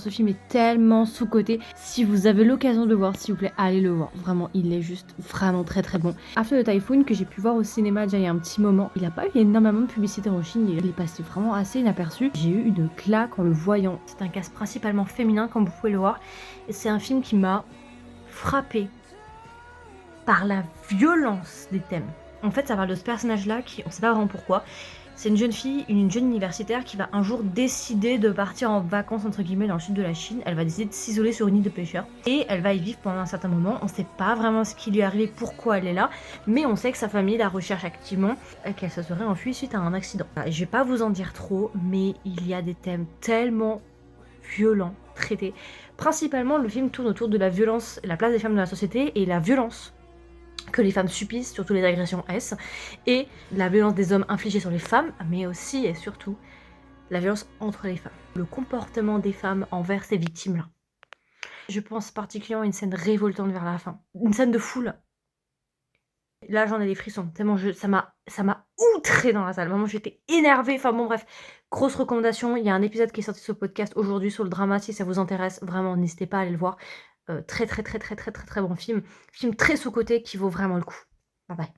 Ce film est tellement sous-coté. Si vous avez l'occasion de le voir, s'il vous plaît, allez le voir. Vraiment, il est juste vraiment très très bon. After the Typhoon, que j'ai pu voir au cinéma déjà il y a un petit moment, il n'a pas eu énormément de publicité en Chine. Il est passé vraiment assez inaperçu. J'ai eu une claque en le voyant. C'est un cast principalement féminin, comme vous pouvez le voir. Et c'est un film qui m'a frappée par la violence des thèmes. En fait, ça parle de ce personnage-là qui, on sait pas vraiment pourquoi. C'est une jeune fille, une jeune universitaire qui va un jour décider de partir en vacances entre guillemets dans le sud de la Chine. Elle va décider de s'isoler sur une île de pêcheurs et elle va y vivre pendant un certain moment. On sait pas vraiment ce qui lui est arrivé, pourquoi elle est là, mais on sait que sa famille la recherche activement et qu'elle se serait enfuie suite à un accident. Je vais pas vous en dire trop, mais il y a des thèmes tellement violents traités. Principalement, le film tourne autour de la violence, la place des femmes dans la société et la violence que les femmes subissent, surtout les agressions S, et la violence des hommes infligée sur les femmes, mais aussi et surtout la violence entre les femmes. Le comportement des femmes envers ces victimes-là. Je pense particulièrement à une scène révoltante vers la fin. Une scène de foule. Là, j'en ai des frissons, tellement ça m'a outré dans la salle. Vraiment, j'étais énervée. Enfin bon, bref, grosse recommandation. Il y a un épisode qui est sorti sur le podcast aujourd'hui sur le drama. Si ça vous intéresse, vraiment, n'hésitez pas à aller le voir. Très très très très très très très très bon film. Film très sous-coté qui vaut vraiment le coup. Bye bye.